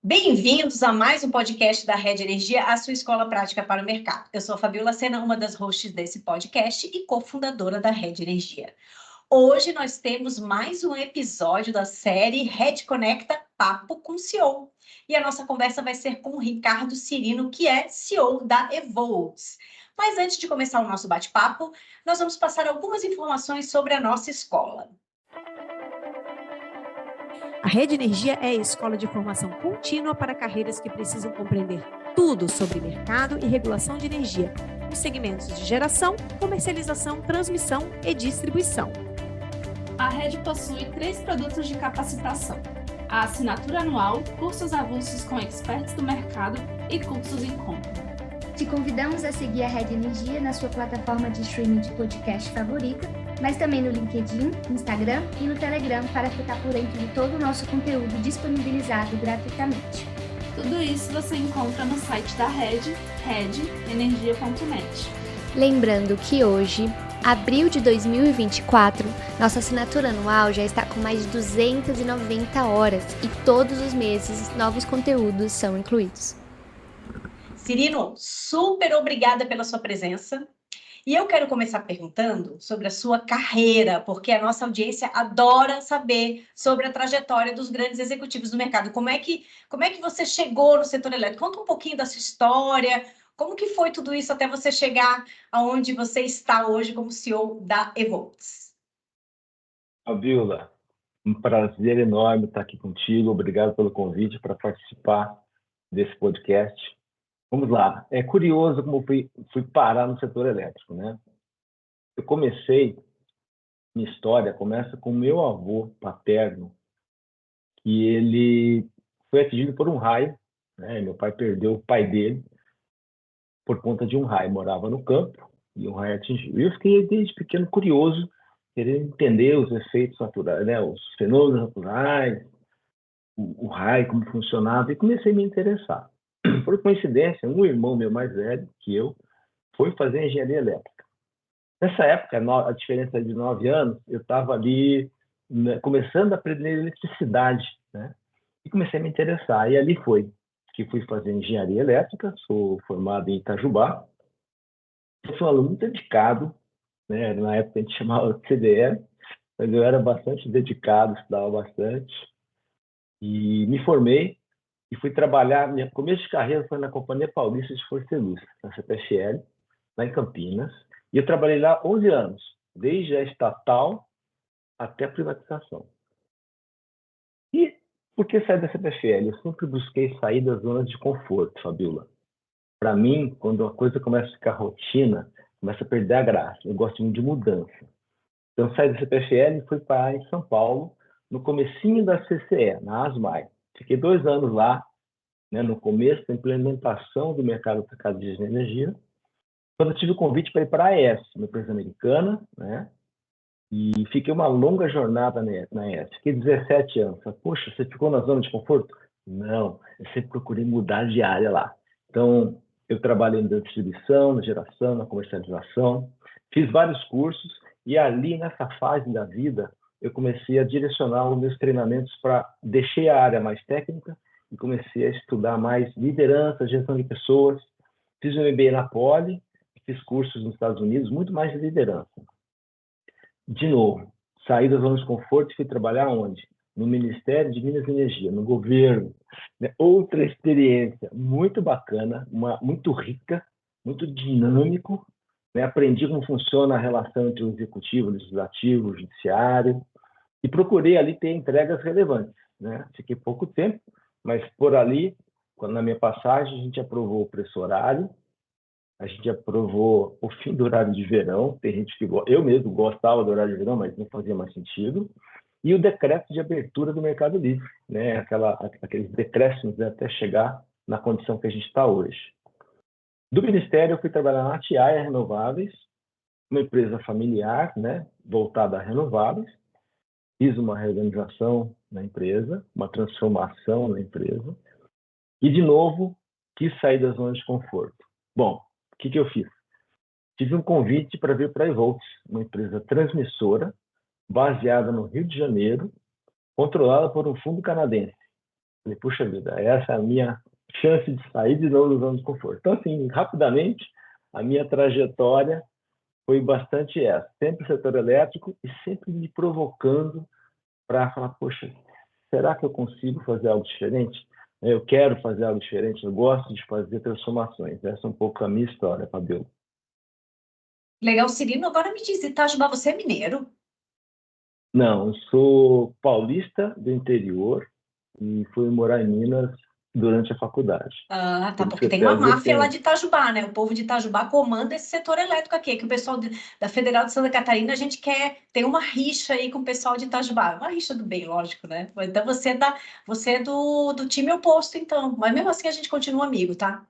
Bem-vindos a mais um podcast da Rede Energia, a sua escola prática para o mercado. Eu sou a Fabiola Sena, uma das hosts desse podcast e cofundadora da Rede Energia. Hoje nós temos mais um episódio da série Rede Conecta Papo com CEO. E a nossa conversa vai ser com o Ricardo Cirino, que é CEO da Evolts. Mas antes de começar o nosso bate-papo, nós vamos passar algumas informações sobre a nossa escola. A Rede Energia é a escola de formação contínua para carreiras que precisam compreender tudo sobre mercado e regulação de energia, nos segmentos de geração, comercialização, transmissão e distribuição. A Rede possui 3 produtos de capacitação: a assinatura anual, cursos avulsos com experts do mercado e cursos em conta. Te convidamos a seguir a Rede Energia na sua plataforma de streaming de podcast favorita, mas também no LinkedIn, Instagram e no Telegram para ficar por dentro de todo o nosso conteúdo disponibilizado gratuitamente. Tudo isso você encontra no site da Rede, redenergia.net. Lembrando que hoje, abril de 2024, nossa assinatura anual já está com mais de 290 horas e todos os meses novos conteúdos são incluídos. Cirino, super obrigada pela sua presença. E eu quero começar perguntando sobre a sua carreira, porque a nossa audiência adora saber sobre a trajetória dos grandes executivos do mercado. Como é que você chegou no setor elétrico? Conta um pouquinho da sua história, como que foi tudo isso até você chegar aonde você está hoje como CEO da Evolts? Fabiola, um prazer enorme estar aqui contigo. Obrigado pelo convite para participar desse podcast. Vamos lá. É curioso como fui parar no setor elétrico, né? Eu minha história começa com meu avô paterno, que ele foi atingido por um raio, né? Meu pai perdeu o pai dele por conta de um raio. Morava no campo e um raio atingiu. E eu fiquei desde pequeno curioso, querendo entender os efeitos naturais, né? Os fenômenos naturais, o raio, como funcionava, e comecei a me interessar. Por coincidência, um irmão meu mais velho que eu foi fazer engenharia elétrica. Nessa época, a diferença de 9 anos, eu estava ali, né, começando a aprender eletricidade, né? E comecei a me interessar. E ali foi que fui fazer engenharia elétrica, sou formado em Itajubá. Eu sou um aluno muito dedicado, né? Na época a gente chamava de CDE, mas eu era bastante dedicado, estudava bastante. E me formei. E fui trabalhar, meu começo de carreira foi na Companhia Paulista de Força e Luz, na CPFL, lá em Campinas. E eu trabalhei lá 11 anos, desde a estatal até a privatização. E por que sair da CPFL? Eu sempre busquei sair das zonas de conforto, Fabiola. Para mim, quando a coisa começa a ficar rotina, começa a perder a graça. Eu gosto muito de mudança. Então, saí da CPFL e fui parar em São Paulo, no comecinho da CCE, na ASMAI. Fiquei 2 anos lá, né, no começo da implementação do mercado de energia, quando eu tive o convite para ir para a AES, uma empresa americana, né, e fiquei uma longa jornada na AES. Fiquei 17 anos. Poxa, você ficou na zona de conforto? Não, eu sempre procurei mudar de área lá. Então, eu trabalhei na distribuição, na geração, na comercialização, fiz vários cursos, e ali, nessa fase da vida, eu comecei a direcionar os meus treinamentos para deixei a área mais técnica e comecei a estudar mais liderança, gestão de pessoas. Fiz um MBA na Poli, fiz cursos nos Estados Unidos, muito mais de liderança. De novo, saí da zona de conforto e fui trabalhar onde? No Ministério de Minas e Energia, no governo. Né? Outra experiência muito bacana, muito rica, muito dinâmico. Né? Aprendi como funciona a relação entre o executivo, o legislativo, o judiciário, e procurei ali ter entregas relevantes. Né? Fiquei pouco tempo, mas por ali, na minha passagem, a gente aprovou o preço horário, a gente aprovou o fim do horário de verão. Tem gente que eu mesmo gostava do horário de verão, mas não fazia mais sentido. E o decreto de abertura do Mercado Livre, né? Aqueles decréscimos, né? Até chegar na condição que a gente está hoje. Do Ministério, eu fui trabalhar na Atiaia Renováveis, uma empresa familiar, né? Voltada a renováveis. Fiz uma reorganização na empresa, uma transformação na empresa. E, de novo, quis sair da zona de conforto. Bom, o que eu fiz? Tive um convite para vir para a Evolts, uma empresa transmissora, baseada no Rio de Janeiro, controlada por um fundo canadense. Falei, puxa vida, essa é a minha chance de sair de novo da zona de conforto. Então, assim, rapidamente, a minha trajetória foi bastante essa. Sempre setor elétrico e sempre me provocando para falar, poxa, será que eu consigo fazer algo diferente? Eu quero fazer algo diferente, eu gosto de fazer transformações. Essa é um pouco a minha história, Fabiola. Legal, Cirino. Agora me diz, Itajubá, você é mineiro? Não, eu sou paulista do interior e fui morar em Minas durante a faculdade. Ah, tá, Por isso porque que tem até uma hoje eu máfia lá tenho... de Itajubá, né? O povo de Itajubá comanda esse setor elétrico aqui, que o pessoal da Federal de Santa Catarina, a gente quer, tem uma rixa aí com o pessoal de Itajubá, uma rixa do bem, lógico, né? Então você é do time oposto, então, mas mesmo assim a gente continua amigo, tá?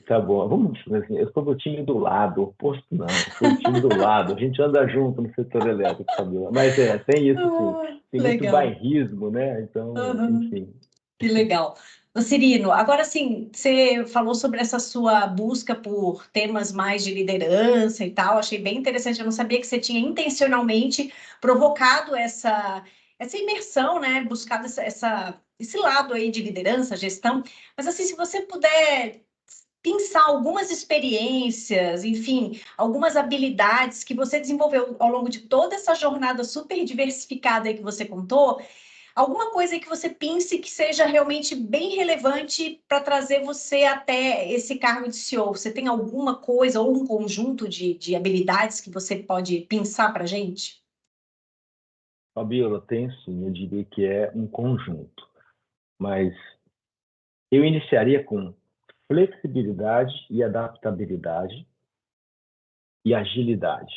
Tá bom, vamos dizer assim, eu sou do time do lado, oposto não, eu sou do time do lado, a gente anda junto no setor elétrico, Fabiola. Mas tem isso sim, Ah, tem muito legal. bairrismo, né? Então, Aham. enfim. Que legal. Ô, Cirino, agora sim, você falou sobre essa sua busca por temas mais de liderança e tal, achei bem interessante, eu não sabia que você tinha intencionalmente provocado essa imersão, né, buscado esse lado aí de liderança, gestão, mas assim, se você puder pensar algumas experiências, enfim, algumas habilidades que você desenvolveu ao longo de toda essa jornada super diversificada aí que você contou, alguma coisa aí que você pense que seja realmente bem relevante para trazer você até esse cargo de CEO. Você tem alguma coisa ou um conjunto de habilidades que você pode pensar para a gente? Fabiola, tem sim, eu diria que é um conjunto, mas eu iniciaria com flexibilidade e adaptabilidade e agilidade.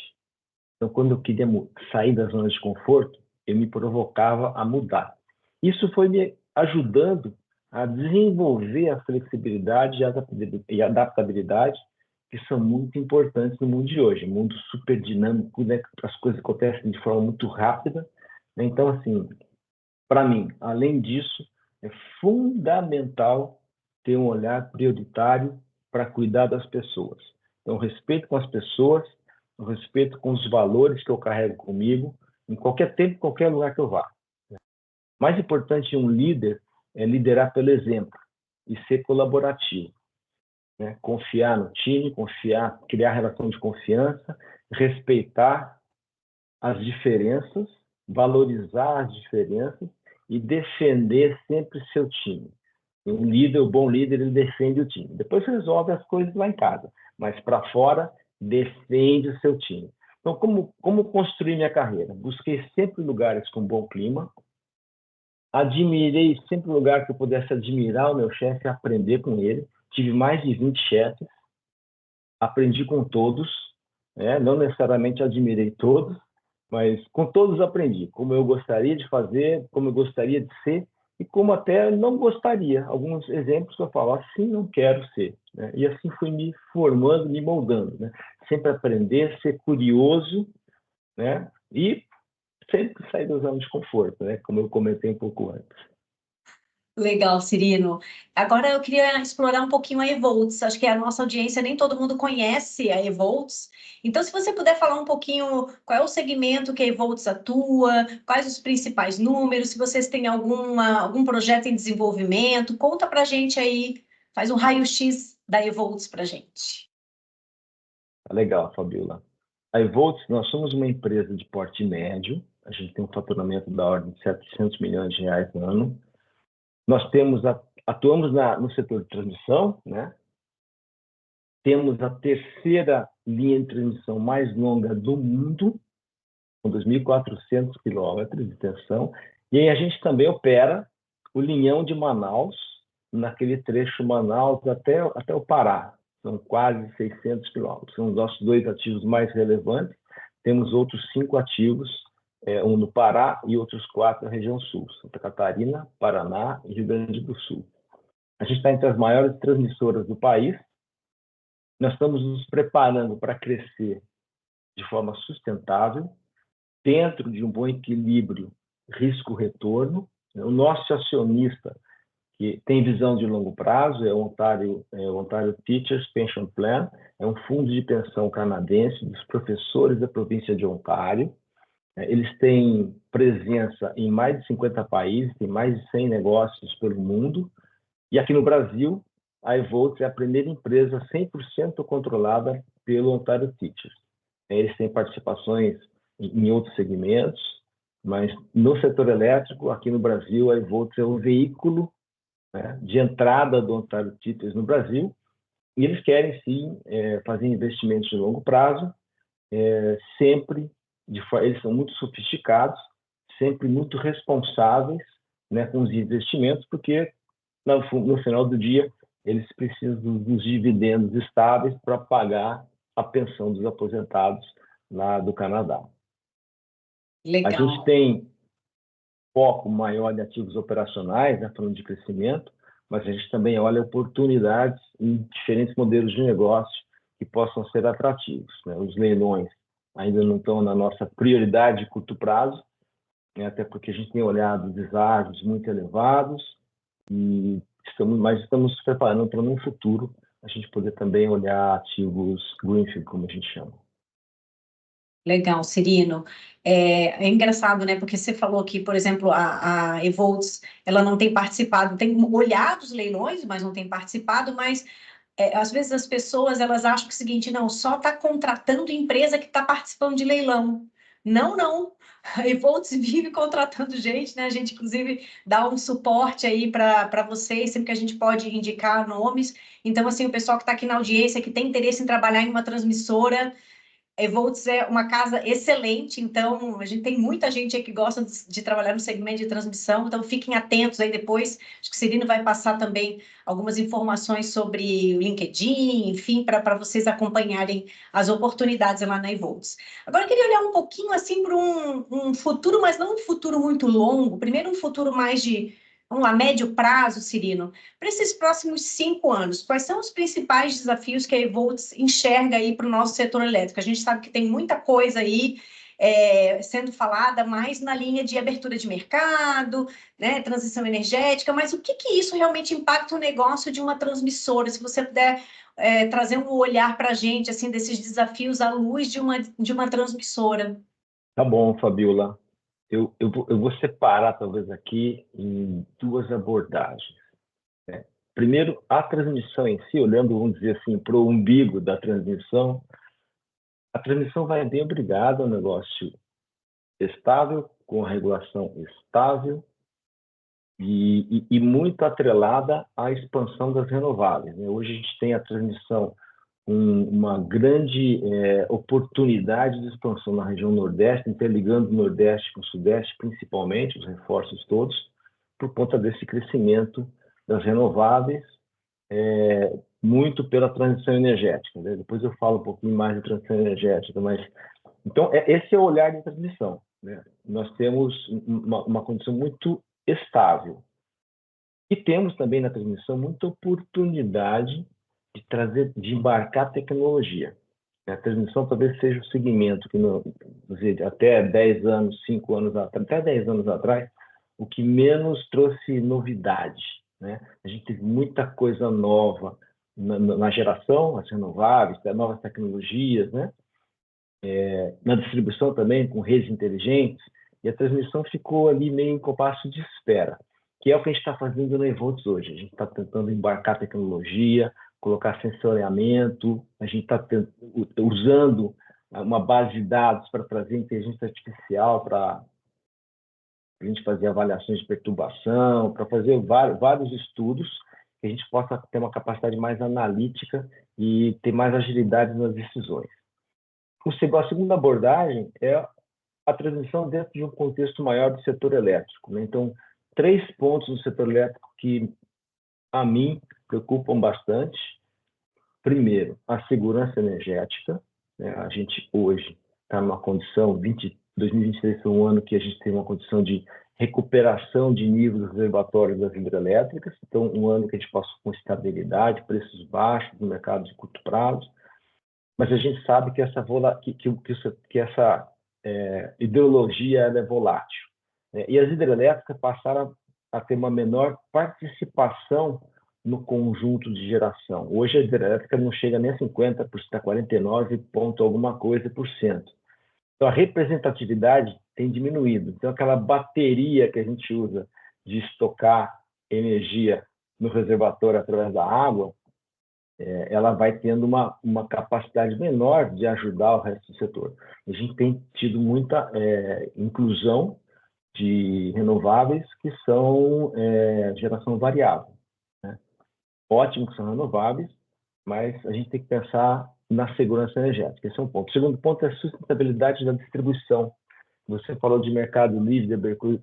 Então, quando eu queria sair da zona de conforto, eu me provocava a mudar. Isso foi me ajudando a desenvolver a flexibilidade e a adaptabilidade, que são muito importantes no mundo de hoje. Um mundo super dinâmico, né? As coisas acontecem de forma muito rápida. Então, assim, para mim, além disso, é fundamental ter um olhar prioritário para cuidar das pessoas. Então, respeito com as pessoas, o respeito com os valores que eu carrego comigo, em qualquer tempo, em qualquer lugar que eu vá. Mais importante de um líder é liderar pelo exemplo e ser colaborativo, né? Confiar no time, criar relação de confiança, respeitar as diferenças, valorizar as diferenças e defender sempre seu time. Um bom líder, ele defende o time. Depois resolve as coisas lá em casa, mas para fora, defende o seu time. Então, como construir minha carreira? Busquei sempre lugares com bom clima, admirei sempre lugar que eu pudesse admirar o meu chefe e aprender com ele. Tive mais de 20 chefes, aprendi com todos, né? Não necessariamente admirei todos, mas com todos aprendi, como eu gostaria de fazer, como eu gostaria de ser e como até não gostaria. Alguns exemplos que eu falo, assim não quero ser, né? E assim fui me formando, me moldando, né? Sempre aprender, ser curioso, né? E sempre sair da zona de conforto, né? Como eu comentei um pouco antes. Legal, Cirino. Agora eu queria explorar um pouquinho a Evolts. Acho que a nossa audiência nem todo mundo conhece a Evolts. Então, se você puder falar um pouquinho qual é o segmento que a Evolts atua, quais os principais números, se vocês têm algum projeto em desenvolvimento, conta para a gente aí, faz um raio-x da Evolts para a gente. Tá legal, Fabiola. A Evolts, nós somos uma empresa de porte médio, a gente tem um faturamento da ordem de 700 milhões de reais no ano. Nós atuamos no setor de transmissão, né? Temos a terceira linha de transmissão mais longa do mundo, com 2.400 quilômetros de extensão, e aí a gente também opera o linhão de Manaus, naquele trecho Manaus até o Pará, são quase 600 quilômetros. São os nossos 2 ativos mais relevantes, temos outros 5 ativos, um no Pará e outros 4 na região sul, Santa Catarina, Paraná e Rio Grande do Sul. A gente está entre as maiores transmissoras do país. Nós estamos nos preparando para crescer de forma sustentável, dentro de um bom equilíbrio risco-retorno. O nosso acionista, que tem visão de longo prazo, é o Ontario Teachers Pension Plan, é um fundo de pensão canadense dos professores da província de Ontário. Eles têm presença em mais de 50 países, tem mais de 100 negócios pelo mundo. E aqui no Brasil, a eVolts é a primeira empresa 100% controlada pelo Ontario Teachers. Eles têm participações em outros segmentos, mas no setor elétrico, aqui no Brasil, a eVolts é o veículo, né, de entrada do Ontario Teachers no Brasil, e eles querem, sim, fazer investimentos de longo prazo, sempre, eles são muito sofisticados, sempre muito responsáveis, né, com os investimentos, porque no final do dia eles precisam dos dividendos estáveis para pagar a pensão dos aposentados lá do Canadá. Legal. A gente tem foco maior de ativos operacionais, né, falando de crescimento, mas a gente também olha oportunidades em diferentes modelos de negócio que possam ser atrativos, né? Os leilões ainda não estão na nossa prioridade de curto prazo, né, até porque a gente tem olhado deságios muito elevados, mas estamos nos preparando para, no futuro, a gente poder também olhar ativos greenfield, como a gente chama. Legal, Cirino. É engraçado, né? Porque você falou que, por exemplo, a eVolts, ela não tem participado, tem olhado os leilões, mas não tem participado, mas às vezes as pessoas, elas acham que é o seguinte, não, só está contratando empresa que está participando de leilão. Não, não. A eVolts vive contratando gente, né? A gente, inclusive, dá um suporte aí para vocês, sempre que a gente pode indicar nomes. Então, assim, o pessoal que está aqui na audiência, que tem interesse em trabalhar em uma transmissora, a eVolts é uma casa excelente, então a gente tem muita gente aí que gosta de trabalhar no segmento de transmissão, então fiquem atentos aí depois, acho que o Cirino vai passar também algumas informações sobre o LinkedIn, enfim, para vocês acompanharem as oportunidades lá na eVolts. Agora eu queria olhar um pouquinho assim para um futuro, mas não um futuro muito longo, primeiro um futuro mais de, vamos lá, médio prazo, Cirino. Para esses próximos 5 anos, quais são os principais desafios que a eVolts enxerga aí para o nosso setor elétrico? A gente sabe que tem muita coisa aí sendo falada mais na linha de abertura de mercado, né, transição energética, mas o que isso realmente impacta o negócio de uma transmissora? Se você puder trazer um olhar para a gente, assim, desses desafios à luz de uma transmissora. Tá bom, Fabiola. Eu vou separar, talvez, aqui em duas abordagens. Primeiro, a transmissão em si, olhando, vamos dizer assim, para o umbigo da transmissão, a transmissão vai bem obrigada ao negócio estável, com a regulação estável e muito atrelada à expansão das renováveis, né? Hoje a gente tem a transmissão uma grande oportunidade de expansão na região Nordeste, interligando o Nordeste com o Sudeste, principalmente, os reforços todos, por conta desse crescimento das renováveis, muito pela transição energética, né? Depois eu falo um pouquinho mais de transição energética, mas... Então, esse é o olhar de transmissão, né? Nós temos uma condição muito estável. E temos também na transmissão muita oportunidade de embarcar tecnologia. A transmissão talvez seja o segmento que, até 10 anos, 5 anos atrás, até 10 anos atrás, o que menos trouxe novidade, né? A gente teve muita coisa nova na geração, as renováveis, novas tecnologias, né? Na distribuição também, com redes inteligentes, e a transmissão ficou ali meio em compasso de espera, que é o que a gente está fazendo na eVolts hoje. A gente está tentando embarcar tecnologia, colocar sensoriamento, a gente está usando uma base de dados para trazer inteligência artificial para a gente fazer avaliações de perturbação, para fazer vários estudos, que a gente possa ter uma capacidade mais analítica e ter mais agilidade nas decisões. A segunda abordagem é a transmissão dentro de um contexto maior do setor elétrico, né? Então, 3 pontos do setor elétrico que, a mim, preocupam bastante. Primeiro, a segurança energética, né? A gente hoje está numa condição, 2023 foi um ano que a gente teve uma condição de recuperação de níveis reservatórios das hidrelétricas, então um ano que a gente passou com estabilidade, preços baixos no mercado de curto prazo, mas a gente sabe que essa ideologia ela é volátil, né? E as hidrelétricas passaram a ter uma menor participação no conjunto de geração. Hoje a hidrelétrica não chega nem a 50%, está 49 ponto alguma coisa por cento. Então, a representatividade tem diminuído. Então, aquela bateria que a gente usa de estocar energia no reservatório através da água, ela vai tendo uma capacidade menor de ajudar o resto do setor. A gente tem tido muita inclusão de renováveis que são geração variável, né? Ótimo que são renováveis, mas a gente tem que pensar na segurança energética. Esse é um ponto. O segundo ponto é a sustentabilidade da distribuição. Você falou de mercado livre,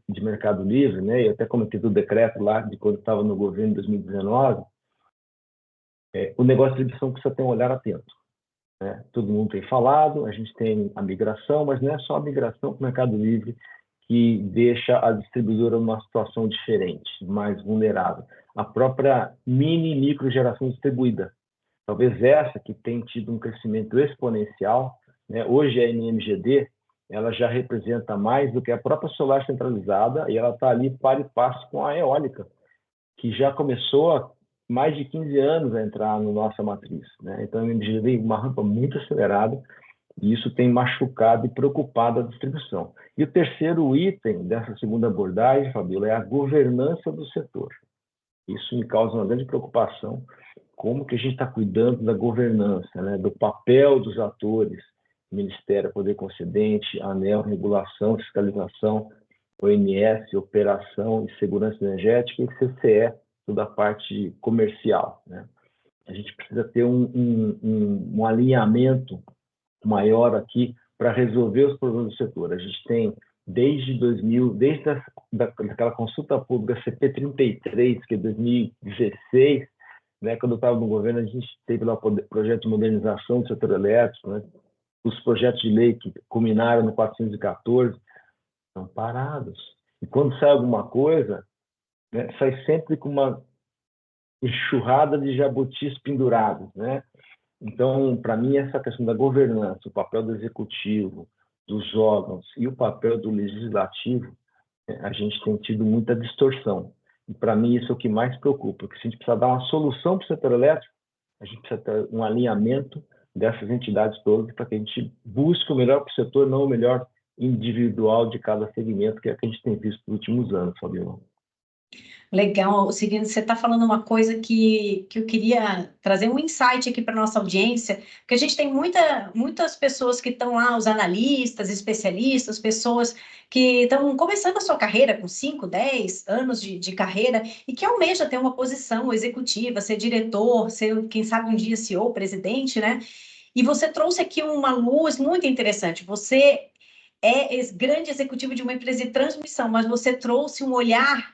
de mercado livre, né? Eu até comentei do decreto lá de quando estava no governo em 2019. O negócio de distribuição precisa ter um olhar atento, né? Todo mundo tem falado, a gente tem a migração, mas não é só a migração para o mercado livre que deixa a distribuidora numa situação diferente, mais vulnerável. A própria mini e micro geração distribuída, talvez essa que tem tido um crescimento exponencial, né? Hoje a NMGD, ela já representa mais do que a própria solar centralizada e ela está ali para e passo com a eólica, que já começou há mais de 15 anos a entrar na nossa matriz, né? Então a NMGD vem uma rampa muito acelerada e isso tem machucado e preocupado a distribuição. E o terceiro item dessa segunda abordagem, Fabíola, é a governança do setor. Isso me causa uma grande preocupação, como que a gente está cuidando da governança, né? Do papel dos atores, Ministério, Poder Concedente, ANEEL, Regulação, Fiscalização, ONS, Operação e Segurança Energética, e CCE, toda a parte comercial, né? A gente precisa ter um alinhamento maior aqui para resolver os problemas do setor. A gente tem, desde 2000, desde aquela consulta pública CP33, que é 2016, né, quando eu estava no governo, a gente teve lá o projeto de modernização do setor elétrico, né? Os projetos de lei que culminaram no 414 estão parados. E quando sai alguma coisa, né, sai sempre com uma enxurrada de jabutis pendurados, né? Então, para mim, essa questão da governança, o papel do executivo, dos órgãos e o papel do legislativo, a gente tem tido muita distorção. E, para mim, isso é o que mais preocupa, porque se a gente precisa dar uma solução para o setor elétrico, a gente precisa ter um alinhamento dessas entidades todas para que a gente busque o melhor para o setor, não o melhor individual de cada segmento, que é o que a gente tem visto nos últimos anos, Fabiola. Legal, seguinte, você está falando uma coisa que eu queria trazer um insight aqui para a nossa audiência, porque a gente tem muitas pessoas que estão lá, os analistas, especialistas, pessoas que estão começando a sua carreira com 5, 10 anos de carreira e que almeja ter uma posição executiva, ser diretor, ser, quem sabe, um dia CEO, presidente, né? E você trouxe aqui uma luz muito interessante. Você é grande executivo de uma empresa de transmissão, mas você trouxe um olhar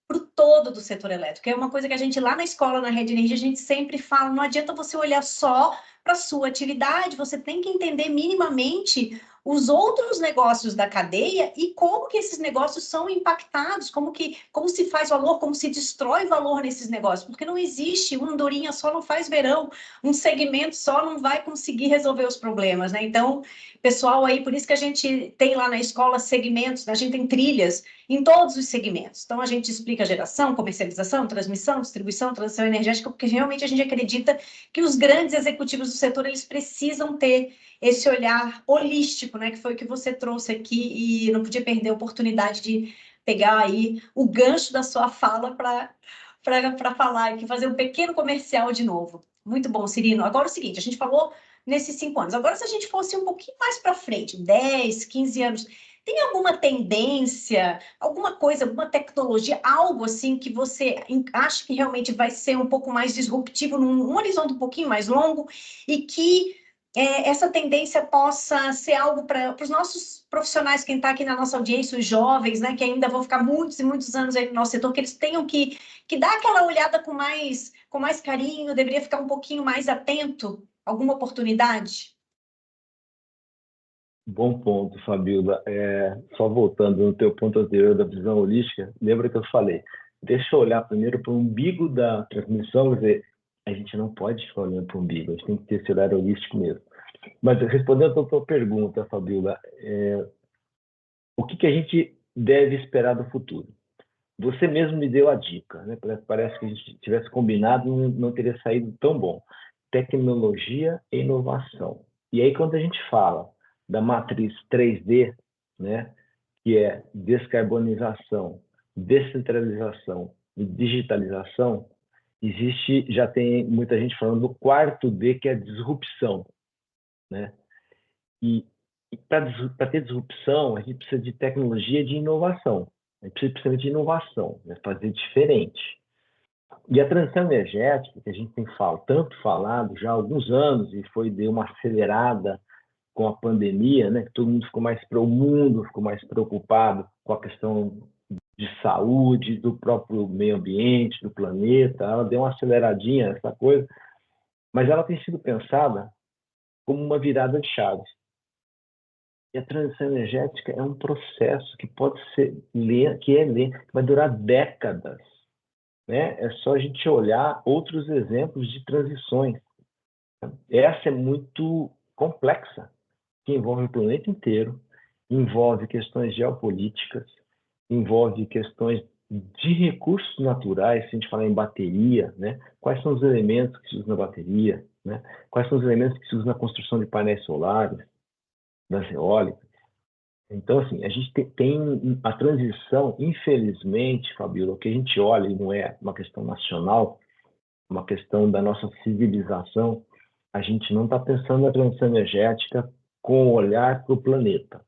para o todo do setor elétrico. É uma coisa que a gente lá na escola, na Rede Energia, a gente sempre fala, não adianta você olhar só para a sua atividade, você tem que entender minimamente os outros negócios da cadeia e como que esses negócios são impactados, como se faz valor, como se destrói valor nesses negócios, porque não existe uma andorinha só não faz verão, um segmento só não vai conseguir resolver os problemas, né? Então, pessoal aí, por isso que a gente tem lá na escola segmentos, a gente tem trilhas em todos os segmentos. Então, a gente explica geração, comercialização, transmissão, distribuição, transição energética, porque realmente a gente acredita que os grandes executivos do setor, eles precisam ter esse olhar holístico, né, que foi o que você trouxe aqui, e não podia perder a oportunidade de pegar aí o gancho da sua fala para falar aqui, fazer um pequeno comercial de novo. Muito bom, Cirino. Agora é o seguinte, a gente falou nesses 5 anos. Agora, se a gente fosse um pouquinho mais para frente, 10, 15 anos, tem alguma tendência, alguma coisa, alguma tecnologia, algo assim que você acha que realmente vai ser um pouco mais disruptivo num horizonte um pouquinho mais longo e que essa tendência possa ser algo para os nossos profissionais, quem está aqui na nossa audiência, os jovens, né, que ainda vão ficar muitos e muitos anos aí no nosso setor, que eles tenham que dar aquela olhada com mais carinho, deveria ficar um pouquinho mais atento, alguma oportunidade? Bom ponto, Fabiola. Só voltando no teu ponto anterior da visão holística, lembra que eu falei, deixa eu olhar primeiro para o umbigo da transmissão, quer dizer, a gente não pode ficar olhando para o umbigo, a gente tem que ter esse olhar holístico mesmo. Mas respondendo a tua pergunta, Fabiola, o que a gente deve esperar do futuro? Você mesmo me deu a dica, né? Parece que a gente tivesse combinado e não teria saído tão bom. Tecnologia e inovação. E aí, quando a gente fala da matriz 3D, né, que é descarbonização, descentralização e digitalização, já tem muita gente falando do quarto D, que é disrupção, né? E para ter disrupção, a gente precisa de tecnologia e de inovação. A gente precisa principalmente de inovação, né? Fazer diferente. E a transição energética, que a gente tem tanto falado já há alguns anos, e deu uma acelerada com a pandemia, né? Que todo mundo o mundo ficou mais preocupado com a questão de saúde, do próprio meio ambiente, do planeta. Ela deu uma aceleradinha nessa coisa, mas ela tem sido pensada como uma virada de chave. E a transição energética é um processo que pode ser lento, que vai durar décadas, né? É só a gente olhar outros exemplos de transições. Essa é muito complexa, que envolve o planeta inteiro, envolve questões geopolíticas, envolve questões de recursos naturais, se a gente falar em bateria, né? Quais são os elementos que se usam na bateria, né? Quais são os elementos que se usam na construção de painéis solares, das eólicas. Então, assim, a gente tem a transição, infelizmente, Fabíola, o que a gente olha, e não é uma questão nacional, uma questão da nossa civilização, a gente não está pensando na transição energética com o olhar para o planeta.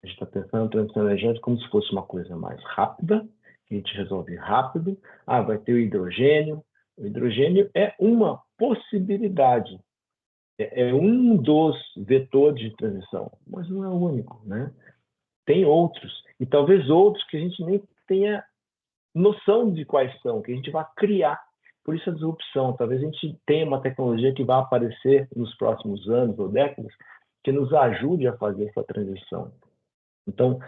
A gente está pensando na transição energética como se fosse uma coisa mais rápida, que a gente resolve rápido. Vai ter o hidrogênio. O hidrogênio é uma possibilidade. É um dos vetores de transição, mas não é o único, né? Tem outros, e talvez outros que a gente nem tenha noção de quais são, que a gente vai criar. Por isso a disrupção. Talvez a gente tenha uma tecnologia que vai aparecer nos próximos anos ou décadas que nos ajude a fazer essa transição. Então,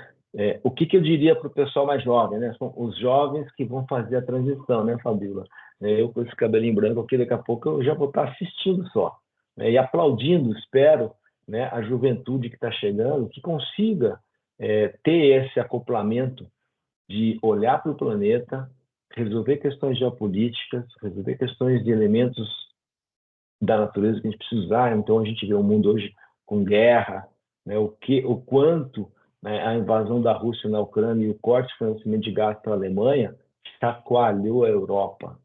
o que eu diria para o pessoal mais jovem, né? São os jovens que vão fazer a transição, né, Fabíola? Eu com esse cabelinho branco aqui, daqui a pouco eu já vou estar assistindo só, né? E aplaudindo, espero, né, a juventude que está chegando, que consiga ter esse acoplamento de olhar para o planeta, resolver questões geopolíticas, resolver questões de elementos da natureza que a gente precisa usar. Então, a gente vê o mundo hoje com guerra, né? O quanto, né, a invasão da Rússia na Ucrânia e o corte de fornecimento de gás para a Alemanha chacoalhou a Europa,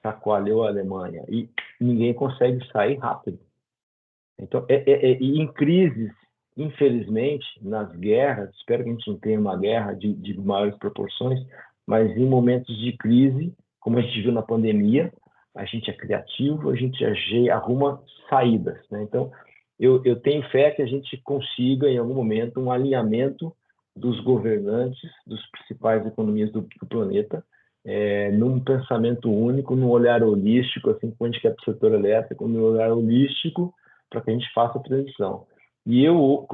chacoalhou a Alemanha, e ninguém consegue sair rápido. Então, e em crises, infelizmente, nas guerras, espero que a gente não tenha uma guerra de maiores proporções, mas em momentos de crise, como a gente viu na pandemia, a gente é criativo, a gente arruma saídas, né? Então, eu tenho fé que a gente consiga, em algum momento, um alinhamento dos governantes, dos principais economias do planeta, num pensamento único, num olhar holístico, assim como a gente quer para o setor elétrico, num olhar holístico, para que a gente faça a transição. E eu,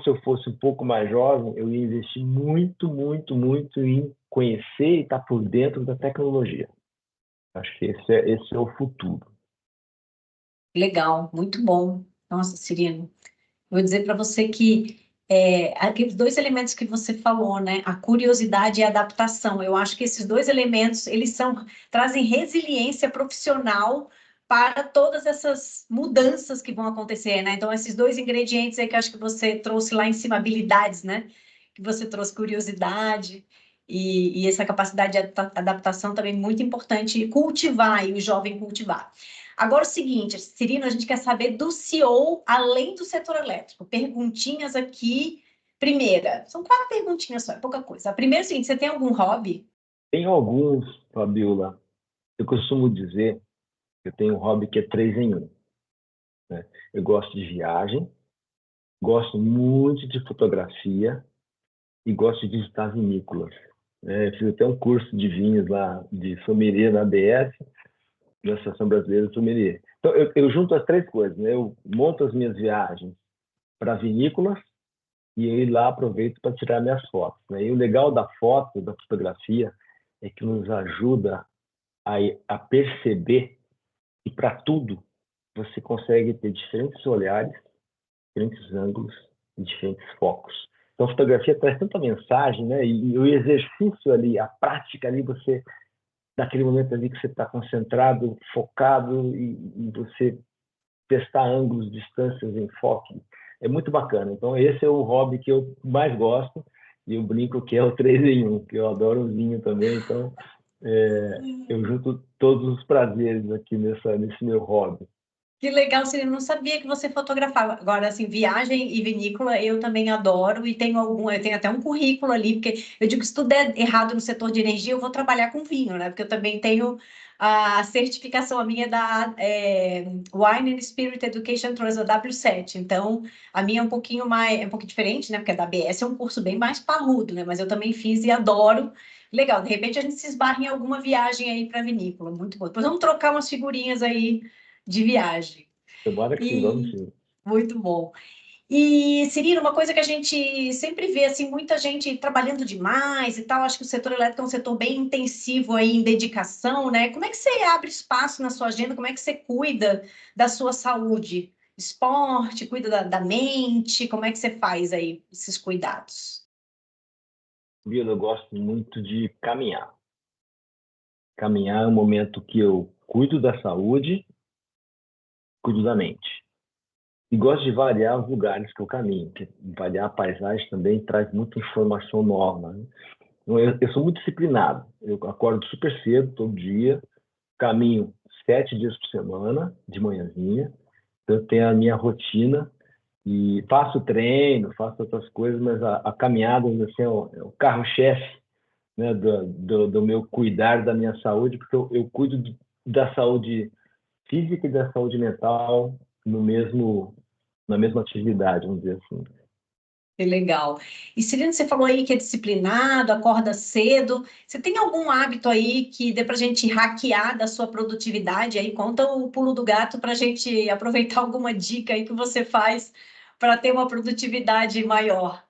se eu fosse um pouco mais jovem, eu ia investir muito, muito, muito em conhecer e estar por dentro da tecnologia. Acho que esse é o futuro. Legal, muito bom. Nossa, Cirino, vou dizer para você que aqueles dois elementos que você falou, né? A curiosidade e a adaptação. Eu acho que esses dois elementos, trazem resiliência profissional para todas essas mudanças que vão acontecer, né? Então, esses dois ingredientes aí que eu acho que você trouxe lá em cima, habilidades, né? Que você trouxe curiosidade e essa capacidade de adaptação também muito importante cultivar, e o jovem cultivar. Agora, o seguinte, Cirino, a gente quer saber do CEO, além do setor elétrico. Perguntinhas aqui. Primeira, são 4 perguntinhas só, é pouca coisa. A primeira é o seguinte, você tem algum hobby? Tem alguns, Fabíola. Eu costumo dizer que eu tenho um hobby que é 3 em 1. Né? Eu gosto de viagem, gosto muito de fotografia e gosto de visitar vinícolas. Fiz até um curso de vinhos lá, de sommelier na ABS, da Associação Brasileira de Sommelier. Então, eu junto as 3 coisas, né? Eu monto as minhas viagens para vinícolas e aí lá aproveito para tirar minhas fotos, né? E o legal da foto, da fotografia, é que nos ajuda a perceber que para tudo você consegue ter diferentes olhares, diferentes ângulos e diferentes focos. Então, a fotografia traz tanta mensagem, né? E o exercício ali, a prática ali, você naquele momento ali que você está concentrado, focado, e você testar ângulos, distâncias, enfoque, é muito bacana. Então, esse é o hobby que eu mais gosto, e eu brinco que é o 3 em 1, que eu adoro um vinho também, então eu junto todos os prazeres aqui nesse meu hobby. Que legal, Cirino, não sabia que você fotografava. Agora, assim, viagem e vinícola eu também adoro e eu tenho até um currículo ali, porque eu digo que se tudo der errado no setor de energia, eu vou trabalhar com vinho, né? Porque eu também tenho a certificação, a minha é da Wine and Spirit Education Trust, a W7. Então, a minha é um pouquinho diferente, né? Porque a da ABS é um curso bem mais parrudo, né? Mas eu também fiz e adoro. Legal, de repente a gente se esbarra em alguma viagem aí para vinícola, muito bom. Depois vamos trocar umas figurinhas aí de viagem. Tomara que sim, vamos E sim. muito bom. E, Cirilo, uma coisa que a gente sempre vê, assim, muita gente trabalhando demais e tal, acho que o setor elétrico é um setor bem intensivo aí em dedicação, né? Como é que você abre espaço na sua agenda? Como é que você cuida da sua saúde? Esporte, cuida da mente? Como é que você faz aí esses cuidados? Viu? Eu gosto muito de caminhar. Caminhar é um momento que eu cuido da saúde, cuido da mente. E gosto de variar os lugares que eu caminho, que variar a paisagem também traz muita informação nova, né? Então, eu sou muito disciplinado. Eu acordo super cedo, todo dia, caminho 7 dias por semana, de manhãzinha. Então, eu tenho a minha rotina e faço treino, faço outras coisas, mas a caminhada assim, é o carro-chefe, né, do meu cuidar da minha saúde, porque eu cuido da saúde física e da saúde mental na mesma atividade, vamos dizer assim. Que legal. E Cirino, você falou aí que é disciplinado, acorda cedo. Você tem algum hábito aí que dê para a gente hackear da sua produtividade? Aí conta o pulo do gato para a gente aproveitar alguma dica aí que você faz para ter uma produtividade maior.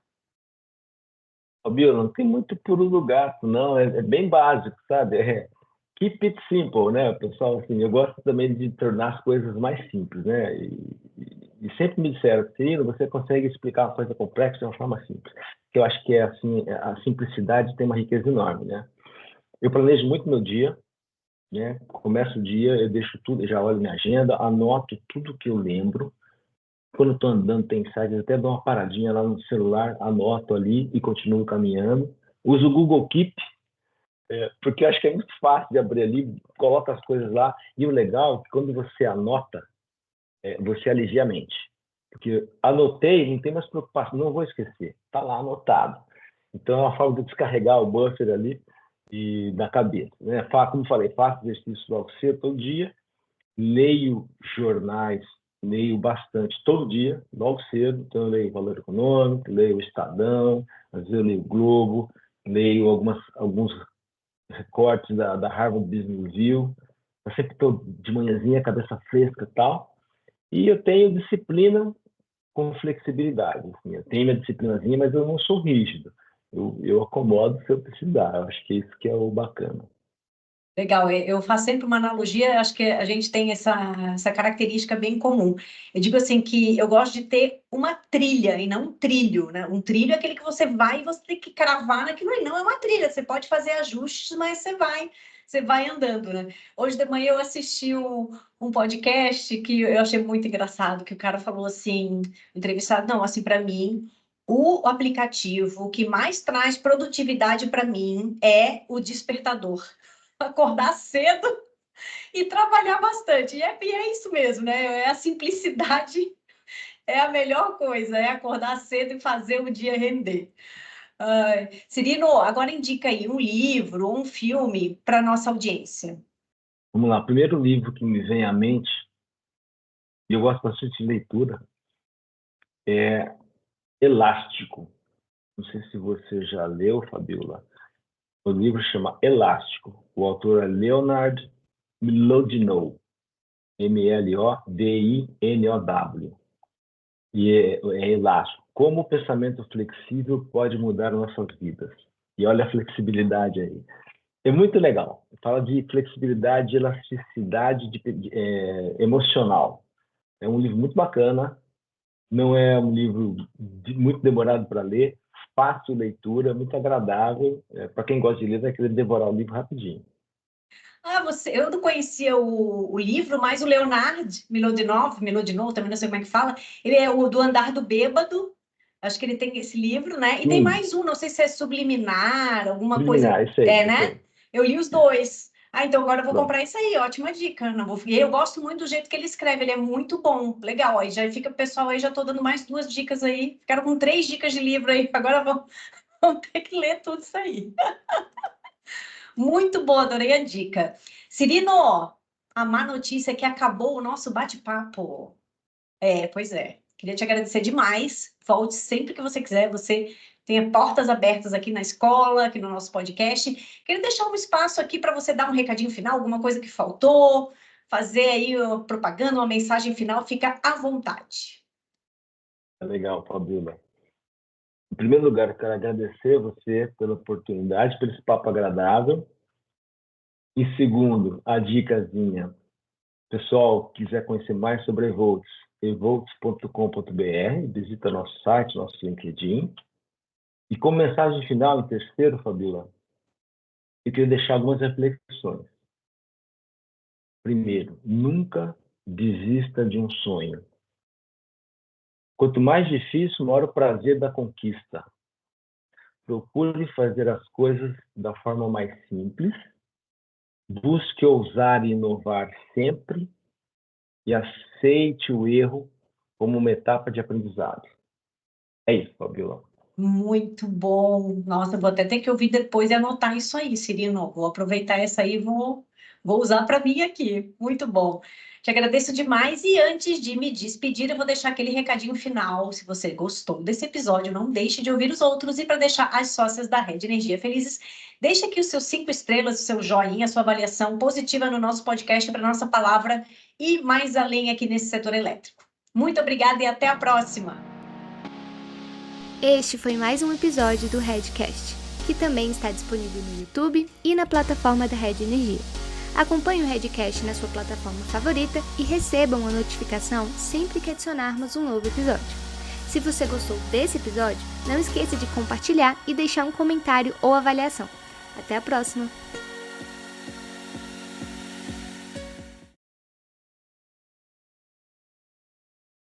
Fabio, não tem muito pulo do gato, não. É bem básico, sabe? Keep it simple, né, pessoal? Assim, eu gosto também de tornar as coisas mais simples, né? E sempre me disseram, Cirilo, você consegue explicar uma coisa complexa de uma forma simples. Que eu acho que é assim, a simplicidade tem uma riqueza enorme, né? Eu planejo muito meu dia, né? Começo o dia, eu deixo tudo, já olho minha agenda, anoto tudo que eu lembro. Quando estou andando, tem insights, até dou uma paradinha lá no celular, anoto ali e continuo caminhando. Uso o Google Keep, porque eu acho que é muito fácil de abrir ali, coloca as coisas lá. E o legal é que quando você anota, você alivia a mente. Porque anotei, não tem mais preocupação, não vou esquecer, está lá anotado. Então é uma forma de descarregar o buffer ali e da cabeça, né? Como falei, faço exercício logo cedo, todo dia, leio jornais, leio bastante todo dia, logo cedo. Então eu leio Valor Econômico, leio o Estadão, às vezes eu leio o Globo, leio alguns recortes da Harvard Business Review. Eu sempre estou de manhãzinha, cabeça fresca e tal. E eu tenho disciplina com flexibilidade. Assim. Eu tenho minha disciplinazinha, mas eu não sou rígido. Eu acomodo se eu precisar. Eu acho que isso que é o bacana. Legal, eu faço sempre uma analogia, acho que a gente tem essa característica bem comum. Eu digo assim que eu gosto de ter uma trilha e não um trilho, né? Um trilho é aquele que você vai e você tem que cravar naquilo aí, não é uma trilha, você pode fazer ajustes, mas você vai andando, né? Hoje de manhã eu assisti um podcast que eu achei muito engraçado, que o cara falou assim, entrevistado, não, assim, para mim, o aplicativo que mais traz produtividade para mim é o despertador. Acordar cedo e trabalhar bastante. E é isso mesmo, né? É a simplicidade, é a melhor coisa, é acordar cedo e fazer o dia render. Cirino, agora indica aí um livro ou um filme para nossa audiência. Vamos lá. O primeiro livro que me vem à mente, e eu gosto bastante de leitura, é Elástico. Não sei se você já leu, Fabiola. O livro chama Elástico. O autor é Leonard Mlodinow. Mlodinow. E é elástico. Como o pensamento flexível pode mudar nossas vidas. E olha a flexibilidade aí. É muito legal. Fala de flexibilidade e elasticidade emocional. É um livro muito bacana. Não é um livro muito demorado para ler. Fácil leitura, muito agradável. Para quem gosta de ler, vai querer devorar o livro rapidinho. Eu não conhecia o livro, mas o Leonard Milodinov, também não sei como é que fala, ele é o do Andar do Bêbado, acho que ele tem esse livro, né? E tem mais um, não sei se é Subliminar, alguma coisa. Subliminar, isso aí. Né? Eu li os dois. Então agora eu vou comprar isso aí, ótima dica. Eu gosto muito do jeito que ele escreve, ele é muito bom, legal. Aí já fica o pessoal aí, já tô dando mais 2 dicas aí, ficaram com 3 dicas de livro aí, agora vão ter que ler tudo isso aí. Muito boa, adorei a dica. Cirino, a má notícia é que acabou o nosso bate-papo. Pois é. Queria te agradecer demais. Volte sempre que você quiser. Você tem portas abertas aqui na escola, aqui no nosso podcast. Queria deixar um espaço aqui para você dar um recadinho final, alguma coisa que faltou, fazer aí propaganda, uma mensagem final. Fica à vontade. Legal, Fabíola. Em primeiro lugar, eu quero agradecer a você pela oportunidade, por esse papo agradável. Em segundo, a dicasinha. Pessoal, quiser conhecer mais sobre a Evolts, evolts.com.br, visita nosso site, nosso LinkedIn. E como mensagem final, em terceiro, Fabíola, eu queria deixar algumas reflexões. Primeiro, nunca desista de um sonho. Quanto mais difícil, maior o prazer da conquista. Procure fazer as coisas da forma mais simples, busque ousar e inovar sempre e aceite o erro como uma etapa de aprendizado. É isso, Fabíola. Muito bom. Nossa, vou até ter que ouvir depois e anotar isso aí, Cirino. Vou aproveitar essa aí e vou usar para mim aqui. Muito bom. Te agradeço demais e antes de me despedir, eu vou deixar aquele recadinho final. Se você gostou desse episódio, não deixe de ouvir os outros e para deixar as sócias da Rede Energia felizes, deixe aqui os seus 5 estrelas, o seu joinha, a sua avaliação positiva no nosso podcast para nossa palavra e mais além aqui nesse setor elétrico. Muito obrigada e até a próxima! Este foi mais um episódio do Redcast, que também está disponível no YouTube e na plataforma da Rede Energia. Acompanhe o Redcast na sua plataforma favorita e receba uma notificação sempre que adicionarmos um novo episódio. Se você gostou desse episódio, não esqueça de compartilhar e deixar um comentário ou avaliação. Até a próxima!